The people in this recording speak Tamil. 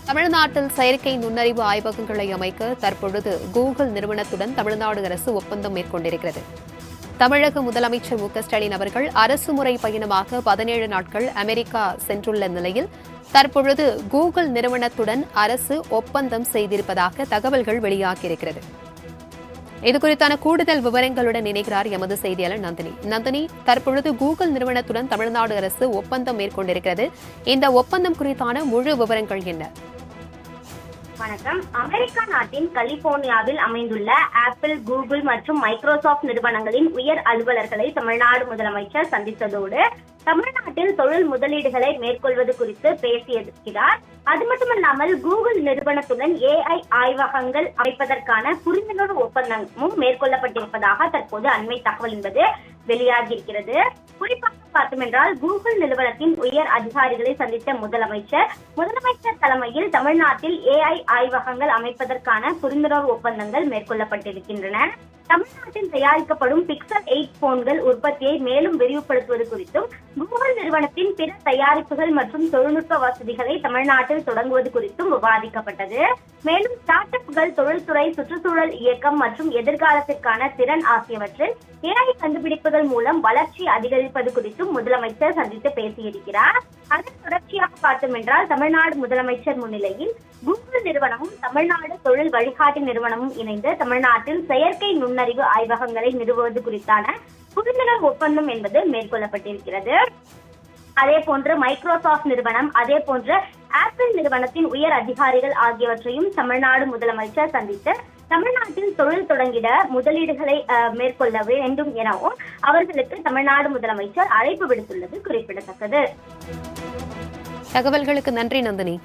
தமிழ்நாட்டில் செயற்கை நுண்ணறிவு ஆய்வகங்களை அமைக்க தற்பொழுது கூகுள் நிறுவனத்துடன் தமிழ்நாடு அரசு ஒப்பந்தம் மேற்கொண்டிருக்கிறது. தமிழக முதலமைச்சர் மு.க.ஸ்டாலின் அவர்கள் அரசுமுறை பயணமாக 17 நாட்கள் அமெரிக்கா சென்றுள்ள நிலையில் தற்பொழுது கூகுள் நிறுவனத்துடன் அரசு ஒப்பந்தம் செய்திருப்பதாக தகவல்கள் வெளியாகியிருக்கிறது. இதுகுறித்தான கூடுதல் விவரங்களுடன் இணைகிறார் எமது செய்தியாளர் நந்தினி. நந்தினி, தற்பொழுது கூகுள் நிறுவனத்துடன் தமிழ்நாடு அரசு ஒப்பந்தம் மேற்கொண்டிருக்கிறது. இந்த ஒப்பந்தம் குறித்தான முழு விவரங்கள் என்ன? வணக்கம். அமெரிக்கா நாட்டின் கலிபோர்னியாவில் அமைந்துள்ள ஆப்பிள், கூகுள் மற்றும் மைக்ரோசாப்ட் நிறுவனங்களின் உயர் அலுவலர்களை தமிழ்நாடு முதலமைச்சர் சந்தித்ததோடு தமிழ்நாட்டில் தொழில் முதலீடுகளை மேற்கொள்வது குறித்து பேசியிருக்கிறார். அது மட்டுமல்லாமல் கூகுள் நிறுவனத்துடன் AI ஆய்வகங்கள் அமைப்பதற்கான புரிந்துணர்வு ஒப்பந்தமும் மேற்கொள்ளப்பட்டிருப்பதாக தற்போது அண்மை தகவல் என்பது வெளியாகியிருக்கிறது. குறிப்பாக பார்த்தோம் என்றால் கூகுள் நிறுவனத்தின் உயர் அதிகாரிகளை சந்தித்த முதலமைச்சர் தலைமையில் தமிழ்நாட்டில் AI ஆய்வகங்கள் அமைப்பதற்கான புரிந்துணர்வு ஒப்பந்தங்கள் மேற்கொள்ளப்பட்டிருக்கின்றன. தமிழ்நாட்டில் தயாரிக்கப்படும் பிக்சல் 8 போன்கள் உற்பத்தியை மேலும் விரிவுபடுத்துவது குறித்தும் கூகுள் நிறுவனத்தின் பிற தயாரிப்புகள் மற்றும் தொழில்நுட்ப வசதிகளை தமிழ்நாட்டில் தொடங்குவது குறித்தும் விவாதிக்கப்பட்டது. மேலும் ஸ்டார்ட் அப்கள், தொழில்துறை, சுற்றுச்சூழல் இயக்கம் மற்றும் எதிர்காலத்திற்கான திறன் ஆகியவற்றில் AI கண்டுபிடிப்புகள் மூலம் வளர்ச்சி அதிகரிப்பது குறித்தும் முதலமைச்சர் சந்தித்து பேசியிருக்கிறார். அதன் தொடர்ச்சியாக பார்த்தோம் என்றால் தமிழ்நாடு முதலமைச்சர் முன்னிலையில் கூகுள் நிறுவனமும் தமிழ்நாடு தொழில் வழிகாட்டி நிறுவனமும் இணைந்து தமிழ்நாட்டில் செயற்கை நுண்ணறிவு ஆய்வகங்களை நிறுவுவது குறித்தான புரிந்துணர்வு ஒப்பந்தம் என்பது மேற்கொள்ளப்பட்டிருக்கிறது. அதே போன்று மைக்ரோசாப்ட் நிறுவனம், அதே போன்று ஆப்பிள் நிறுவனத்தின் உயர் அதிகாரிகள் ஆகியவற்றையும் தமிழ்நாடு முதலமைச்சர் சந்தித்து தமிழ்நாட்டில் தொழில் தொடங்கிட முதலீடுகளை மேற்கொள்ள வேண்டும் எனவும் அவர்களுக்கு தமிழ்நாடு முதலமைச்சர் அழைப்பு விடுத்துள்ளது குறிப்பிடத்தக்கது. தகவல்களுக்கு நன்றி நந்தினி.